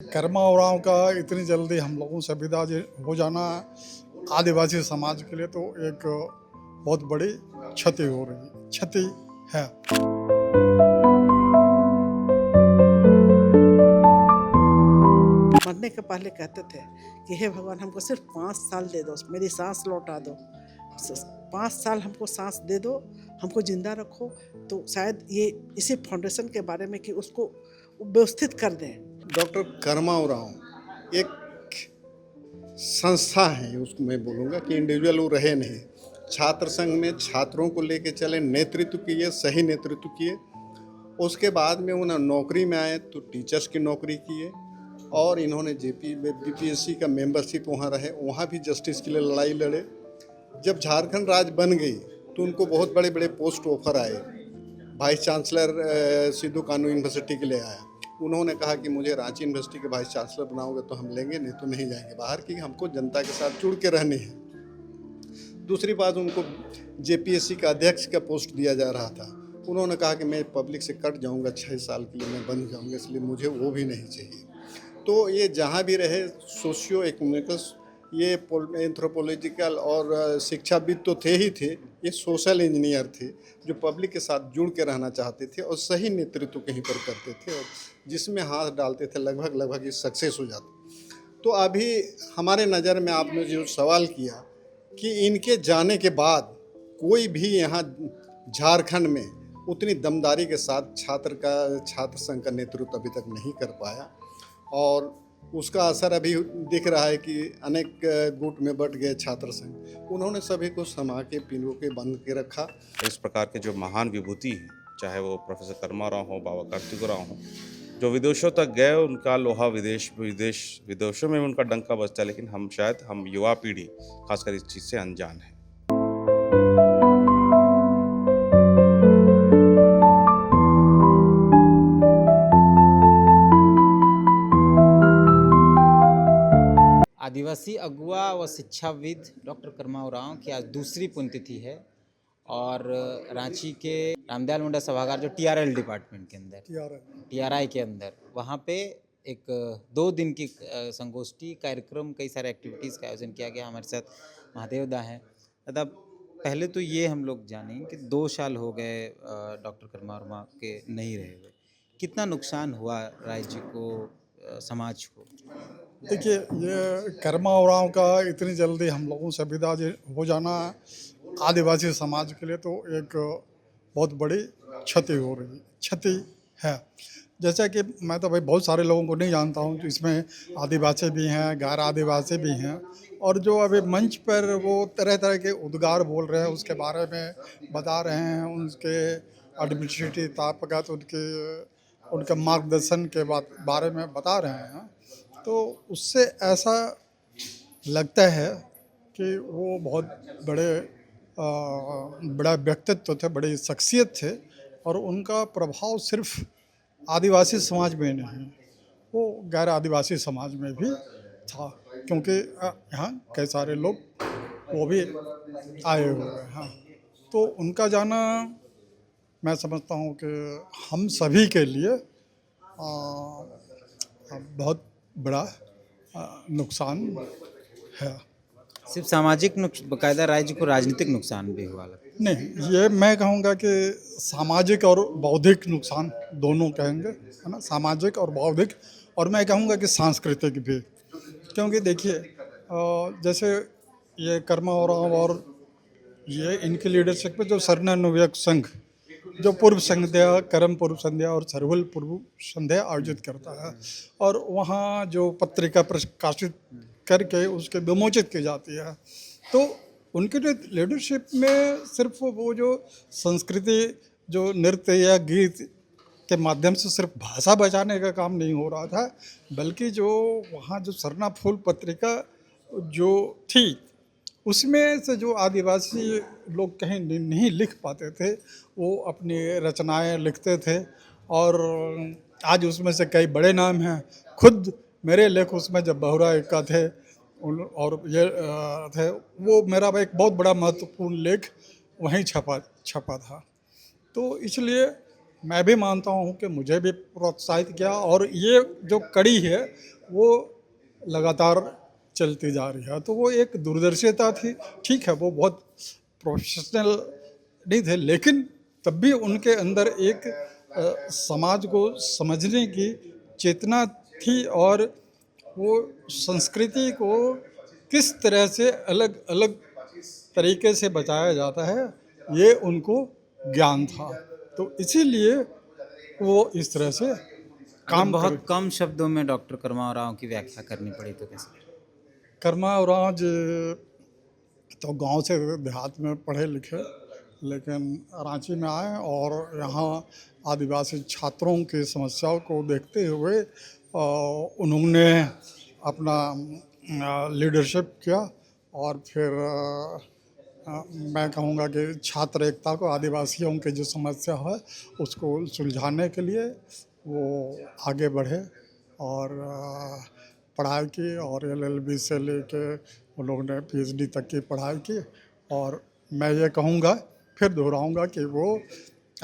कर्मा उरांव का इतनी जल्दी हम लोगों से विदा हो जाना आदिवासी समाज के लिए तो एक बहुत बड़ी क्षति है। मरने के पहले कहते थे कि हे भगवान हमको सिर्फ 5 साल दे दो, मेरी सांस लौटा दो, 5 साल हमको सांस दे दो, हमको जिंदा रखो। तो शायद ये इसी फाउंडेशन के बारे में कि उसको व्यवस्थित कर दें। डॉक्टर कर्मा उरांव एक संस्था है, उसको मैं बोलूँगा कि इंडिविजुअल वो रहे नहीं। छात्र संघ में छात्रों को लेके चले, नेतृत्व किए, सही नेतृत्व किए। उसके बाद में उन्हें नौकरी में आए तो टीचर्स की नौकरी किए और इन्होंने बीपीएससी का मेंबरशिप वहाँ रहे, वहाँ भी जस्टिस के लिए लड़ाई लड़े। जब झारखंड राज्य बन गई तो उनको बहुत बड़े बड़े पोस्ट ऑफर आए। वाइस चांसलर सिद्धू कानू यूनिवर्सिटी के लिए आया, उन्होंने कहा कि मुझे रांची यूनिवर्सिटी के वाइस चांसलर बनाओगे तो हम लेंगे, नहीं तो नहीं जाएंगे बाहर, की हमको जनता के साथ जुड़ के रहनी है। दूसरी बात, उनको जेपीएससी का अध्यक्ष का पोस्ट दिया जा रहा था, उन्होंने कहा कि मैं पब्लिक से कट जाऊंगा, 6 साल के लिए मैं बन जाऊंगा, इसलिए मुझे वो भी नहीं चाहिए। तो ये जहाँ भी रहे सोशियो इकोनॉमिकल, ये एंथ्रोपोलॉजिकल और शिक्षाविद तो थे ही थे, ये सोशल इंजीनियर थे जो पब्लिक के साथ जुड़ के रहना चाहते थे और सही नेतृत्व कहीं पर करते थे और जिसमें हाथ डालते थे लगभग ये सक्सेस हो जाते। तो अभी हमारे नज़र में आपने जो सवाल किया कि इनके जाने के बाद कोई भी यहाँ झारखंड में उतनी दमदारी के साथ छात्र संघ का नेतृत्व अभी तक नहीं कर पाया और उसका असर अभी दिख रहा है कि अनेक गुट में बट गए छात्र संघ। उन्होंने सभी को समा के पिंजरों के बंद के रखा। इस प्रकार के जो महान विभूति हैं, चाहे वो प्रोफेसर कर्मा राव हो, बाबा कार्तिक राव हो, जो विदेशों तक गए, उनका लोहा विदेशों में उनका डंका बजता है, लेकिन हम युवा पीढ़ी खासकर इस चीज़ से अनजान है। आदिवासी अगुआ व शिक्षाविद डॉक्टर कर्मा उरांव की आज दूसरी पुण्यतिथि है और रांची के रामदयाल मुंडा सभागार जो टीआरएल डिपार्टमेंट के अंदर टीआरआई के अंदर वहाँ पे एक 2 दिन की संगोष्ठी कार्यक्रम, कई सारे एक्टिविटीज़ का आयोजन किया गया। हमारे साथ महादेव दा हैं। दादा, पहले तो ये हम लोग जानें कि 2 साल हो गए डॉक्टर कर्मा उरांव के नहीं रहे हुए, कितना नुकसान हुआ राज्य को, समाज को? देखिए, ये कर्मा उरांव का इतनी जल्दी हम लोगों से विदा हो जाना आदिवासी समाज के लिए तो एक बहुत बड़ी क्षति है। जैसा कि मैं तो भाई बहुत सारे लोगों को नहीं जानता हूँ, तो इसमें आदिवासी भी हैं, गैर आदिवासी भी हैं, और जो अभी मंच पर वो तरह तरह के उद्गार बोल रहे हैं उसके बारे में बता रहे हैं, उनके एडमिनिस्ट्रेटिव ताकत, उनके मार्गदर्शन के बारे में बता रहे हैं। तो उससे ऐसा लगता है कि वो बहुत बड़ा व्यक्तित्व थे, बड़ी शख्सियत थे और उनका प्रभाव सिर्फ आदिवासी समाज में नहीं, वो गैर आदिवासी समाज में भी था, क्योंकि यहाँ कई सारे लोग वो भी आए हुए हैं। तो उनका जाना मैं समझता हूँ कि हम सभी के लिए बहुत बड़ा नुकसान है। सिर्फ सामाजिक बाकायदा राज्य को राजनीतिक नुकसान भी हुआ लगता है? नहीं, ये मैं कहूँगा कि सामाजिक और बौद्धिक नुकसान दोनों कहेंगे, है ना, सामाजिक और बौद्धिक, और मैं कहूँगा कि सांस्कृतिक भी। क्योंकि देखिए, जैसे ये कर्मा उरांव और ये इनकी लीडरशिप में जो सरनानुव्यक संघ, जो पूर्व संध्या, करम पूर्व संध्या और सरहुल पूर्व संध्या आयोजित करता है, और वहाँ जो पत्रिका प्रकाशित करके उसके विमोचित की जाती है, तो उनके लीडरशिप में सिर्फ वो जो संस्कृति, जो नृत्य या गीत के माध्यम से सिर्फ भाषा बचाने का काम नहीं हो रहा था, बल्कि जो वहाँ जो सरना फूल पत्रिका जो थी, उसमें से जो आदिवासी लोग कहीं नहीं लिख पाते थे, वो अपनी रचनाएं लिखते थे, और आज उसमें से कई बड़े नाम हैं। खुद मेरे लेख उसमें जब बहुरा इक्का थे और ये थे, वो मेरा एक बहुत बड़ा महत्वपूर्ण लेख वहीं छपा था। तो इसलिए मैं भी मानता हूँ कि मुझे भी प्रोत्साहित किया, और ये जो कड़ी है वो लगातार चलती जा रही है। तो वो एक दूरदर्शिता थी, ठीक है, वो बहुत प्रोफेशनल नहीं थे, लेकिन तब भी उनके अंदर एक समाज को समझने की चेतना थी, और वो संस्कृति को किस तरह से अलग अलग तरीके से बचाया जाता है ये उनको ज्ञान था। तो इसीलिए वो इस तरह से काम कर। बहुत कम शब्दों में डॉक्टर कर्मा राव की व्याख्या करनी पड़ी तो कैसे? कर्मा औराज तो गांव से देहात में पढ़े लिखे, लेकिन रांची में आए और यहाँ आदिवासी छात्रों की समस्याओं को देखते हुए उन्होंने अपना लीडरशिप किया, और फिर मैं कहूँगा कि छात्र एकता को, आदिवासियों की जो समस्या है उसको सुलझाने के लिए वो आगे बढ़े, और पढ़ाई की, और LLB से लेके उन लोगों ने PhD तक की पढ़ाई की। और मैं ये कहूँगा, फिर दोहराऊँगा कि वो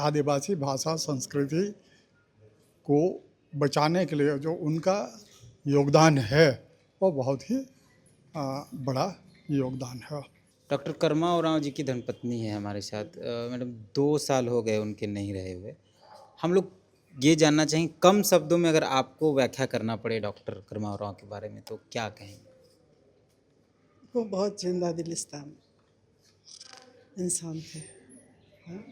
आदिवासी भाषा संस्कृति को बचाने के लिए जो उनका योगदान है वो बहुत ही बड़ा योगदान है। डॉक्टर कर्मा राव जी की धर्मपत्नी है हमारे साथ। मैडम 2 साल हो गए उनके नहीं रहे हुए। हम लोग ये जानना चाहेंगे, कम शब्दों में अगर आपको व्याख्या करना पड़े डॉक्टर कर्मा राव के बारे में तो क्या कहेंगे? वो बहुत जिंदा दिल इंसान थे, हाँ?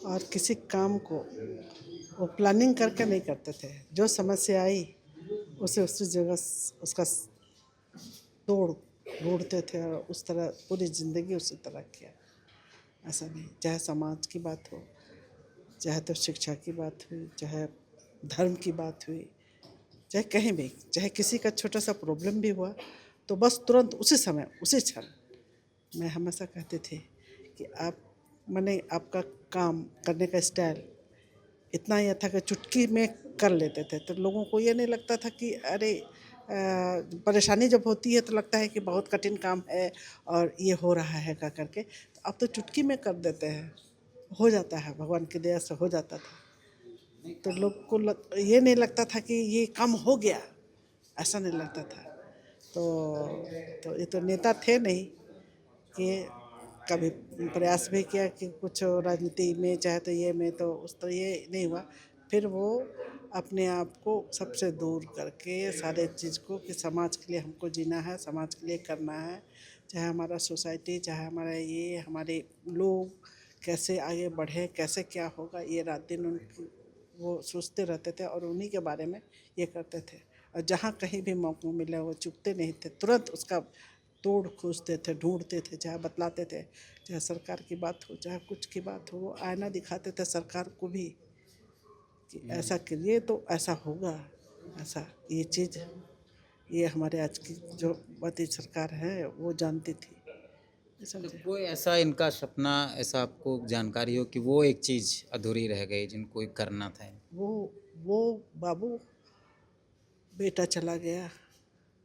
और किसी काम को वो प्लानिंग करके नहीं करते थे। जो समस्या आई उसे उसी जगह उसका तोड़ ढूंढते थे, और उस तरह पूरी ज़िंदगी उसी तरह किया। ऐसा नहीं, चाहे समाज की बात हो, चाहे तो शिक्षा की बात हुई, चाहे धर्म की बात हुई, चाहे कहीं भी, चाहे किसी का छोटा सा प्रॉब्लम भी हुआ तो बस तुरंत उसी समय उसी क्षण। मैं हमेशा कहते थे कि आप माने आपका काम करने का स्टाइल इतना यह था कि चुटकी में कर लेते थे, तो लोगों को ये नहीं लगता था कि अरे परेशानी जब होती है तो लगता है कि बहुत कठिन काम है और ये हो रहा है का करके, तो अब तो चुटकी में कर देते हैं, हो जाता है, भगवान की दया से हो जाता था। तो लोग को ये नहीं लगता था कि ये काम हो गया, ऐसा नहीं लगता था। तो ये तो नेता थे नहीं कि कभी प्रयास भी किया कि कुछ राजनीति में, चाहे तो ये में, तो उस तरह ये नहीं हुआ। फिर वो अपने आप को सबसे दूर करके सारे चीज़ को कि समाज के लिए हमको जीना है, समाज के लिए करना है, चाहे हमारा सोसाइटी, चाहे हमारा ये, हमारे लोग कैसे आगे बढ़े, कैसे क्या होगा, ये रात दिन उनकी वो सोचते रहते थे और उन्हीं के बारे में ये करते थे। और जहाँ कहीं भी मौका मिला वो चुकते नहीं थे, तुरंत उसका तोड़ खोजते थे, ढूंढते थे, चाहे बतलाते थे, चाहे सरकार की बात हो, चाहे कुछ की बात हो, वो आईना दिखाते थे सरकार को भी कि ऐसा करिए तो ऐसा होगा, ऐसा ये चीज़, ये हमारे आज की जो मोदी सरकार है वो जानती थी। तो कोई ऐसा इनका सपना, ऐसा आपको जानकारी हो कि वो एक चीज़ अधूरी रह गई जिनको करना था? वो बाबू बेटा चला गया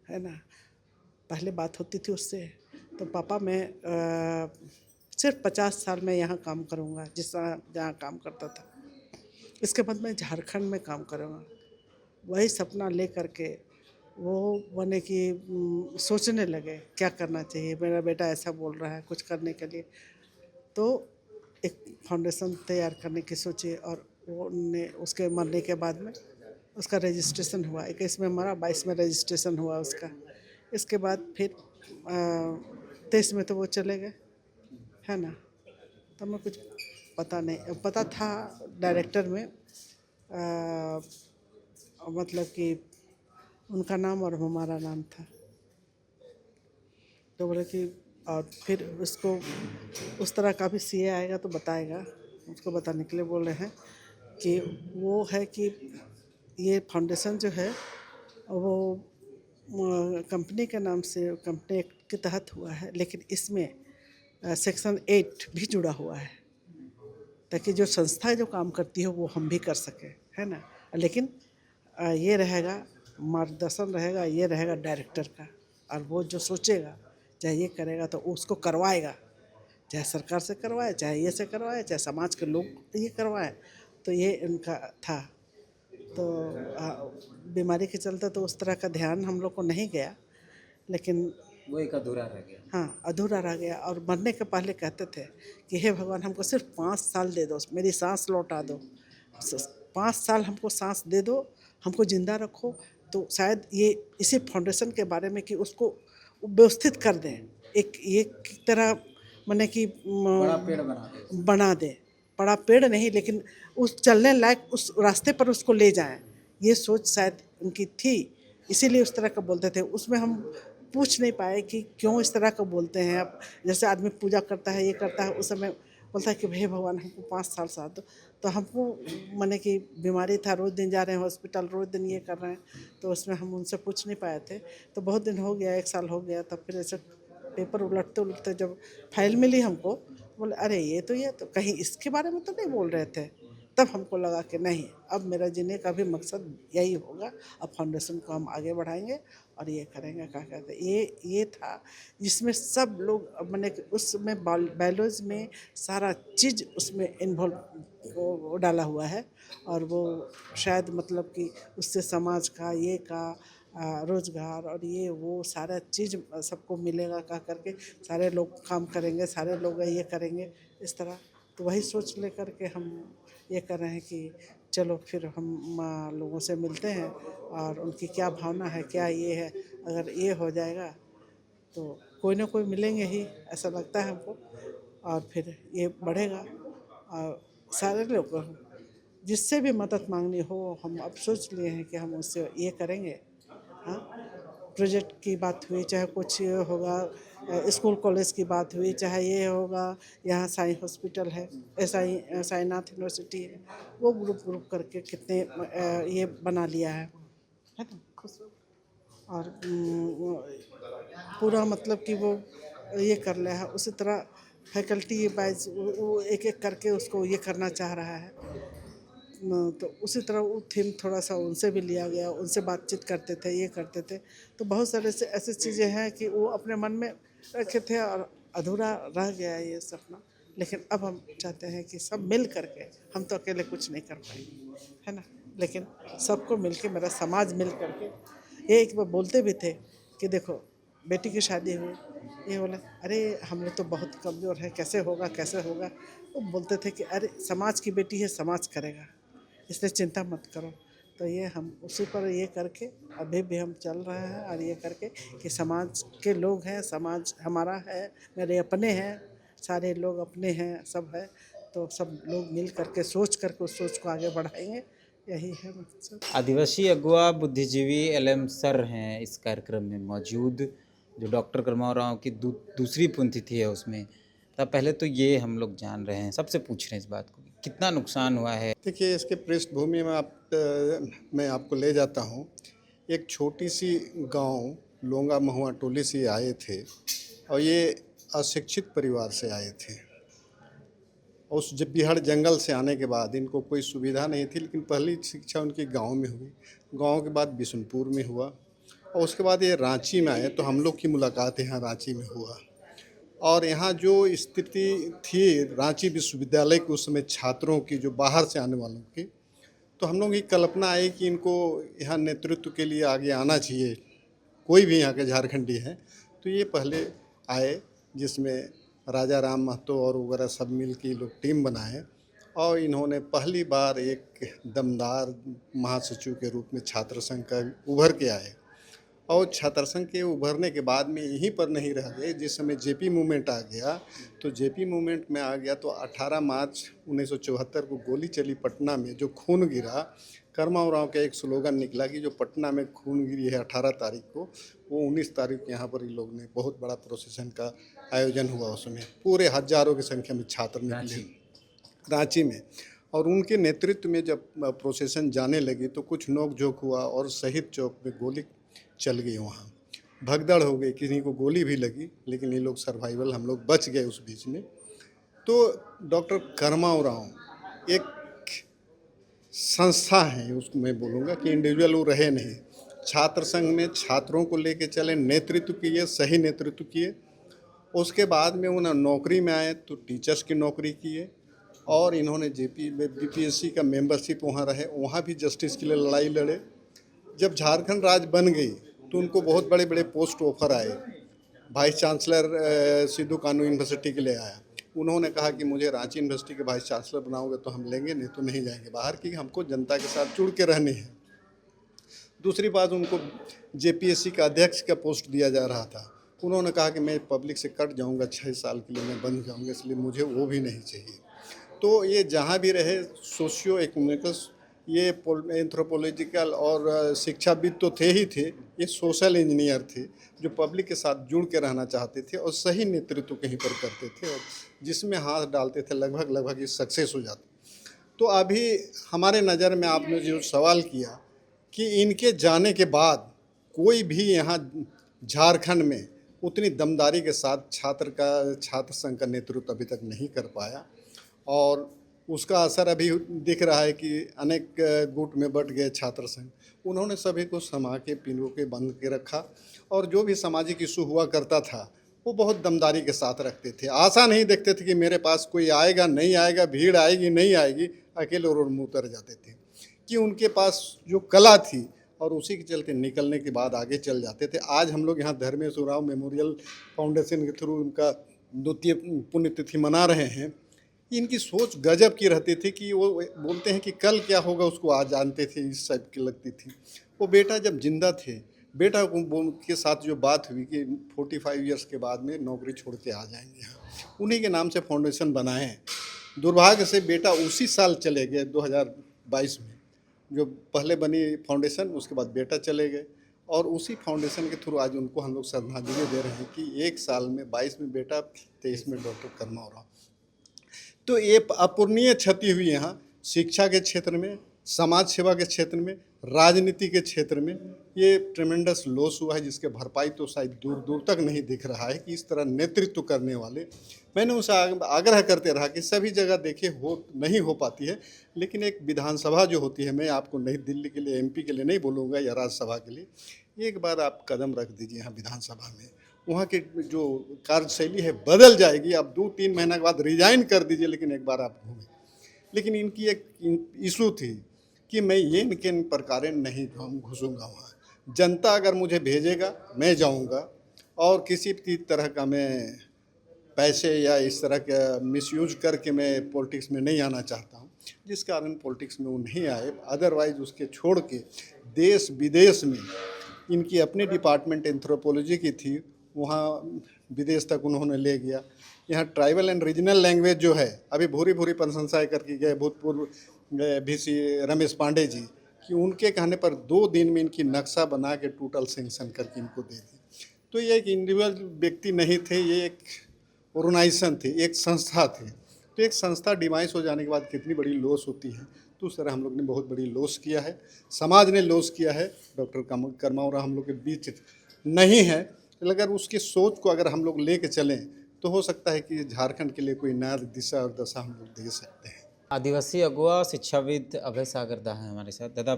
है ना, पहले बात होती थी उससे, तो पापा मैं सिर्फ 50 साल में यहाँ काम करूँगा जिस जहाँ काम करता था, इसके बाद मैं झारखंड में काम करूँगा। वही सपना ले करके वो बने कि सोचने लगे क्या करना चाहिए, मेरा बेटा ऐसा बोल रहा है कुछ करने के लिए, तो एक फाउंडेशन तैयार करने की सोची। और वो ने उसके मरने के बाद में उसका रजिस्ट्रेशन हुआ, 21 में मरा, 22 में रजिस्ट्रेशन हुआ उसका। इसके बाद फिर 23 में तो वो चले गए, है ना। तो मैं कुछ पता नहीं, पता था डायरेक्टर में मतलब कि उनका नाम और हमारा नाम था, तो बोले कि और फिर उसको उस तरह का भी CA आएगा तो बताएगा, उसको बताने के लिए बोल रहे हैं कि वो है कि ये फाउंडेशन जो है वो कंपनी के नाम से, कंपनी एक्ट के तहत हुआ है, लेकिन इसमें सेक्शन 8 भी जुड़ा हुआ है ताकि जो संस्था जो काम करती है वो हम भी कर सकें, है ना। लेकिन ये रहेगा, मार्गदर्शन रहेगा, ये रहेगा डायरेक्टर का, और वो जो सोचेगा चाहे ये करेगा तो उसको करवाएगा, चाहे सरकार से करवाए, चाहे ये से करवाए, चाहे समाज के लोग ये करवाए, तो ये उनका था। तो बीमारी के चलते तो उस तरह का ध्यान हम लोग को नहीं गया, लेकिन वो एक अधूरा रह गया। हाँ, अधूरा रह गया। और मरने के पहले कहते थे कि हे भगवान हमको सिर्फ 5 साल दे दो, मेरी सांस लौटा दो, 5 साल हमको सांस दे दो, हमको जिंदा रखो। तो शायद ये इसी फाउंडेशन के बारे में कि उसको व्यवस्थित कर दें, एक तरह माने कि बड़ा पेड़ बना दें। बड़ा पेड़ नहीं, लेकिन उस चलने लायक उस रास्ते पर उसको ले जाएं, ये सोच शायद उनकी थी, इसीलिए उस तरह का बोलते थे। उसमें हम पूछ नहीं पाए कि क्यों इस तरह का बोलते हैं। अब जैसे आदमी पूजा करता है, ये करता है, उस समय बोलता है कि हे भगवान हमको 5 साल साथ दो। तो हमको माने कि बीमारी था, रोज़ दिन जा रहे हैं हॉस्पिटल, रोज़ दिन ये कर रहे हैं, तो उसमें हम उनसे पूछ नहीं पाए थे। तो बहुत दिन हो गया, 1 साल हो गया, तब फिर ऐसे पेपर उलटते उलटते जब फाइल मिली हमको, बोले अरे ये तो कहीं इसके बारे में तो नहीं बोल रहे थे। तब हमको लगा कि नहीं, अब मेरा जीने का भी मकसद यही होगा, अब फाउंडेशन को हम आगे बढ़ाएंगे और ये करेंगे। क्या कहते ये था जिसमें सब लोग मैंने उसमें बायोलॉजी में सारा चीज़ उसमें इन्वॉल्व डाला हुआ है। और वो शायद मतलब कि उससे समाज का ये का रोजगार और ये वो सारा चीज़ सबको मिलेगा, कह करके सारे लोग काम करेंगे, सारे लोग ये करेंगे इस तरह। तो वही सोच लेकर के हम ये कर रहे हैं कि चलो फिर हम लोगों से मिलते हैं और उनकी क्या भावना है, क्या ये है। अगर ये हो जाएगा तो कोई ना कोई मिलेंगे ही, ऐसा लगता है हमको। और फिर ये बढ़ेगा और सारे लोग जिससे भी मदद मांगनी हो, हम अब सोच लिए हैं कि हम उससे ये करेंगे। हाँ, प्रोजेक्ट की बात हुई, चाहे कुछ होगा, स्कूल कॉलेज की बात हुई, चाहे ये होगा, यहाँ साई हॉस्पिटल है, साईनाथ यूनिवर्सिटी है, वो ग्रुप करके कितने ये बना लिया है ना। और पूरा मतलब कि वो ये कर लिया है। उसी तरह फैकल्टी वाइज वो एक एक करके उसको ये करना चाह रहा है। तो उसी तरह वो थीम थोड़ा सा उनसे भी लिया गया, उनसे बातचीत करते थे, ये करते थे। तो बहुत सारे से ऐसी चीज़ें हैं कि वो अपने मन में रखे थे और अधूरा रह गया ये सपना। लेकिन अब हम चाहते हैं कि सब मिल करके, हम तो अकेले कुछ नहीं कर पाएंगे, है ना, लेकिन सबको मिल के, मेरा समाज मिल करके। ये एक बार बोलते भी थे कि देखो बेटी की शादी हुई, ये बोला अरे हम लोग तो बहुत कमज़ोर हैं, कैसे होगा कैसे होगा। वो बोलते थे कि अरे समाज की बेटी है, समाज करेगा, इसलिए चिंता मत करो। तो ये हम उसी पर ये करके अभी भी हम चल रहे हैं और ये करके कि समाज के लोग हैं, समाज हमारा है, मेरे अपने हैं, सारे लोग अपने हैं, सब है। तो सब लोग मिल करके सोच करके उस सोच को आगे बढ़ाएंगे, यही है मकसद। आदिवासी अगुआ बुद्धिजीवी एलएम सर हैं इस कार्यक्रम में मौजूद, जो डॉक्टर कर्माव राव की दूसरी पुण्यतिथि है उसमें। तब पहले तो ये हम लोग जान रहे हैं, सबसे पूछ रहे हैं इस बात को, कितना नुकसान हुआ है। देखिए, इसके पृष्ठभूमि में मैं आपको ले जाता हूँ। एक छोटी सी गांव लोंगा महुआ टोली से आए थे और ये अशिक्षित परिवार से आए थे। उस जब बिहार जंगल से आने के बाद इनको कोई सुविधा नहीं थी, लेकिन पहली शिक्षा उनकी गांव में हुई, गांव के बाद बिशुनपुर में हुआ और उसके बाद ये रांची में आए। तो हम लोग की मुलाकात यहाँ रांची में हुआ और यहाँ जो स्थिति थी रांची विश्वविद्यालय के उस समय छात्रों की, जो बाहर से आने वालों की, तो हम लोग की कल्पना आई कि इनको यहाँ नेतृत्व के लिए आगे आना चाहिए, कोई भी यहाँ के झारखंडी हैं। तो ये पहले आए, जिसमें राजा राम महतो और वगैरह सब मिल के लोग टीम बनाए और इन्होंने पहली बार एक दमदार महासचिव के रूप में छात्र संघ का उभर के आए। और छात्र संघ के उभरने के बाद में यहीं पर नहीं रह गए। जिस समय जेपी मूवमेंट आ गया, तो जेपी मूवमेंट में आ गया तो 18 मार्च 1974 को गोली चली पटना में, जो खून गिरा। कर्माव राव का एक स्लोगन निकला कि जो पटना में खून गिरी है 18 तारीख को, वो 19 तारीख यहाँ पर इन लोग ने बहुत बड़ा प्रोसेशन का आयोजन हुआ। उसमें पूरे हजारों की संख्या में छात्र निकले रांची में। और उनके नेतृत्व में जब प्रोसेशन जाने लगी तो कुछ नोक झोंक हुआ और शहीद चौक में गोली चल गई, वहाँ भगदड़ हो गई, किसी को गोली भी लगी, लेकिन ये लोग सर्वाइवल, हम लोग बच गए उस बीच में। तो डॉक्टर कर्माव राव एक संस्था है, उसको मैं बोलूँगा कि इंडिविजुअल वो रहे नहीं। छात्र संघ में छात्रों को लेके चले, नेतृत्व किए, सही नेतृत्व किए। उसके बाद में उन्हें नौकरी में आए तो टीचर्स की नौकरी किए और इन्होंने बीपीएससी का मेंबरशिप वहाँ रहे, वहाँ भी जस्टिस के लिए लड़ाई लड़े। जब झारखंड राज्य बन गई तो उनको बहुत बड़े बड़े पोस्ट ऑफर आए। वाइस चांसलर सिद्धू कानू यूनिवर्सिटी के लिए आया, उन्होंने कहा कि मुझे रांची यूनिवर्सिटी के वाइस चांसलर बनाओगे तो हम लेंगे, नहीं तो नहीं जाएंगे बाहर, की हमको जनता के साथ जुड़ के रहनी है। दूसरी बात, उनको जेपीएससी का अध्यक्ष का पोस्ट दिया जा रहा था, उन्होंने कहा कि मैं पब्लिक से कट जाऊंगा, 6 साल के लिए मैं बन जाऊंगा, इसलिए मुझे वो भी नहीं चाहिए। तो ये जहाँ भी रहे सोशियो इकोनॉमिकल, ये एंथ्रोपोलॉजिकल और शिक्षाविद तो थे ही थे, ये सोशल इंजीनियर थे जो पब्लिक के साथ जुड़ के रहना चाहते थे और सही नेतृत्व कहीं पर करते थे, और जिसमें हाथ डालते थे लगभग ये सक्सेस हो जाते। तो अभी हमारे नज़र में आपने जो सवाल किया कि इनके जाने के बाद कोई भी यहाँ झारखंड में उतनी दमदारी के साथ छात्र संघ का नेतृत्व अभी तक नहीं कर पाया, और उसका असर अभी दिख रहा है कि अनेक गुट में बट गए छात्र संघ। उन्होंने सभी को समा के पिंजरों के बंद के रखा, और जो भी सामाजिक इशू हुआ करता था वो बहुत दमदारी के साथ रखते थे। आशा नहीं देखते थे कि मेरे पास कोई आएगा नहीं आएगा, भीड़ आएगी नहीं आएगी, अकेले और मुँह उतर जाते थे कि उनके पास जो कला थी, और उसी के चलते निकलने के बाद आगे चल जाते थे। आज हम लोग यहाँ धर्मेश उरांव मेमोरियल फाउंडेशन के थ्रू उनका 2वीं पुण्यतिथि मना रहे हैं। इनकी सोच गजब की रहती थी कि वो बोलते हैं कि कल क्या होगा उसको आज जानते थे, इस टाइप की लगती थी। वो बेटा जब जिंदा थे, बेटा के साथ जो बात हुई कि 45 ईयर्स के बाद में नौकरी छोड़ के आ जाएंगे यहाँ, उन्हीं के नाम से फाउंडेशन बनाए। दुर्भाग्य से बेटा उसी साल चले गए 2022 में, जो पहले बनी फाउंडेशन, उसके बाद बेटा चले गए, और उसी फाउंडेशन के थ्रू आज उनको हम लोग श्रद्धांजलि दे रहे हैं कि 1 साल में 22 में बेटा, 23 में डॉक्टर कर्मा उरांव। तो ये अपूरणीय क्षति हुई यहाँ शिक्षा के क्षेत्र में, समाज सेवा के क्षेत्र में, राजनीति के क्षेत्र में। ये ट्रेमेंडस लॉस हुआ है, जिसके भरपाई तो शायद दूर दूर तक नहीं दिख रहा है कि इस तरह नेतृत्व करने वाले। मैंने उनसे आग्रह करते रहा कि सभी जगह देखिए नहीं हो पाती है, लेकिन एक विधानसभा जो होती है, मैं आपको नई दिल्ली के लिए, एमपी के लिए नहीं बोलूँगा या राज्यसभा के लिए, एक बार आप कदम रख दीजिए यहाँ विधानसभा में, वहाँ की जो कार्यशैली है बदल जाएगी। आप 2-3 महीना के बाद रिजाइन कर दीजिए, लेकिन एक बार आप घूमें। लेकिन इनकी एक इशू थी कि मैं ये इनके प्रकार नहीं घुसूँगा वहाँ, जनता अगर मुझे भेजेगा मैं जाऊँगा, और किसी भी तरह का मैं पैसे या इस तरह का मिसयूज करके मैं पॉलिटिक्स में नहीं आना चाहता हूँ, जिस कारण पॉलिटिक्स में वो नहीं आए। अदरवाइज उसके छोड़ के देश विदेश में इनकी अपनी डिपार्टमेंट एंथ्रोपोलॉजी की थी, वहाँ विदेश तक उन्होंने ले गया। यहाँ ट्राइबल एंड रीजनल लैंग्वेज जो है, अभी भूरी प्रशंसा करके गए भूतपूर्व VC रमेश पांडे जी, कि उनके कहने पर 2 दिन में इनकी नक्शा बना के टोटल सेंक्शन करके इनको दे दी। तो ये एक इंडिविजुअल व्यक्ति नहीं थे, ये एक ऑर्गेनाइजेशन थी, एक संस्था थी। तो एक संस्था डिवाइस हो जाने के बाद कितनी बड़ी लॉस होती है, तो उस तरह हम लोग ने बहुत बड़ी लॉस किया है, समाज ने लॉस किया है। डॉक्टर कर्मा उरांव हम लोग के बीच नहीं है, अगर उसकी सोच को अगर हम लोग लेके चलें तो हो सकता है कि झारखंड के लिए कोई नया दिशा और दशा हम लोग दे सकते हैं। आदिवासी अगुआ शिक्षाविद अभय सागर दा है हमारे साथ। दादा,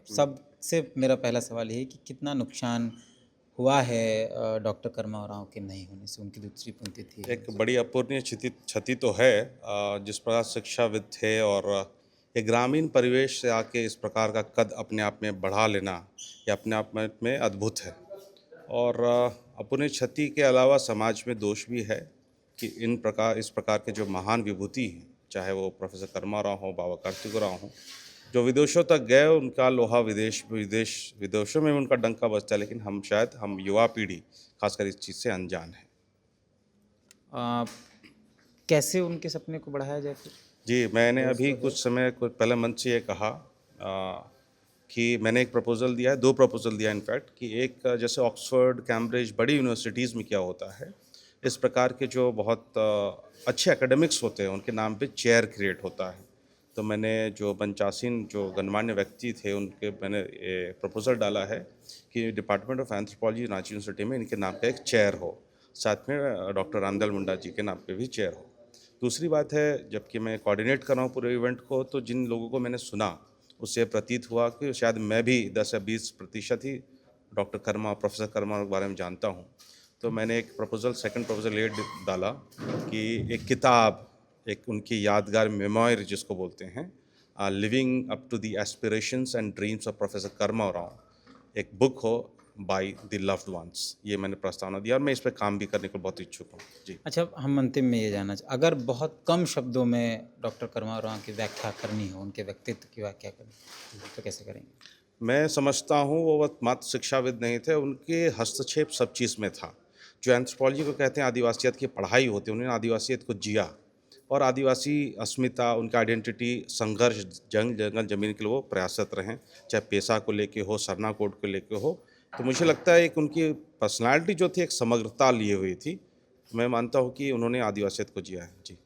सबसे मेरा पहला सवाल ये है कि कितना नुकसान हुआ है डॉक्टर कर्मा उरांव के नहीं होने से, उनकी दूसरी पुण्यतिथि है। एक बड़ी अपूरणीय क्षति तो है। जिस प्रकार शिक्षाविद थे और एक ग्रामीण परिवेश से आके इस प्रकार का कद अपने आप में बढ़ा लेना, ये अपने आप में अद्भुत है। और अपूरणीय क्षति के अलावा समाज में दोष भी है कि इस प्रकार के जो महान विभूति हैं, चाहे वो प्रोफेसर कर्मा उरांव हो, बाबा कार्तिक उरांव हो, जो विदेशों तक गए, उनका लोहा विदेशों में उनका डंका बजता है, लेकिन हम युवा पीढ़ी खासकर इस चीज़ से अनजान है। कैसे उनके सपने को बढ़ाया जाए? जी, मैंने अभी कुछ पहले मंच से ये कहा कि मैंने एक प्रपोज़ल दिया है, 2 प्रपोज़ल दिया इनफैक्ट, कि एक जैसे ऑक्सफोर्ड, कैम्ब्रिज, बड़ी यूनिवर्सिटीज़ में क्या होता है, इस प्रकार के जो बहुत अच्छे एकेडमिक्स होते हैं उनके नाम पे चेयर क्रिएट होता है। तो मैंने जो पंचासीन जो गणमान्य व्यक्ति थे उनके मैंने प्रपोज़ल डाला है कि department of anthropology Ranchi university में इनके नाम का एक चेयर हो, साथ में डॉक्टर रामदयाल मुंडा जी के नाम पे भी चेयर हो। दूसरी बात है, जबकि मैं कोऑर्डिनेट कर रहा हूँ पूरे इवेंट को, तो जिन लोगों को मैंने सुना उससे प्रतीत हुआ कि शायद मैं भी 10 या 20% ही प्रोफेसर कर्मा के बारे में जानता हूँ। तो मैंने एक सेकंड प्रपोज़ल ये डाला कि एक किताब, एक उनकी यादगार मेमोयर जिसको बोलते हैं, living up to the aspirations and dreams of professor Karma Oraon, एक बुक हो बाय द लव्ड वंस, ये मैंने प्रस्तावना दिया और मैं इस पर काम भी करने को बहुत इच्छुक हूँ जी। अच्छा, हम अंतिम में ये जानना चाहें, अगर बहुत कम शब्दों में डॉक्टर कर्मा ओरांव की व्याख्या करनी हो, उनके व्यक्तित्व की व्याख्या करनी हो, तो कैसे करेंगे? मैं समझता हूँ वो मात्र शिक्षाविद नहीं थे, उनके हस्तक्षेप सब चीज़ में था। जो एंथ्रोपोलॉजी को कहते हैं आदिवासियत की पढ़ाई होती है, उन्होंने आदिवासियत को जिया और आदिवासी अस्मिता, उनका आइडेंटिटी, संघर्ष, जंग जंगल ज़मीन के लिए वो प्रयासरत रहें, चाहे पेशा को लेके हो, सरना कोड को लेके हो। तो मुझे लगता है एक उनकी पर्सनालिटी जो थी एक समग्रता लिए हुई थी। मैं मानता हूँ कि उन्होंने आदिवासियत को जिया है जी।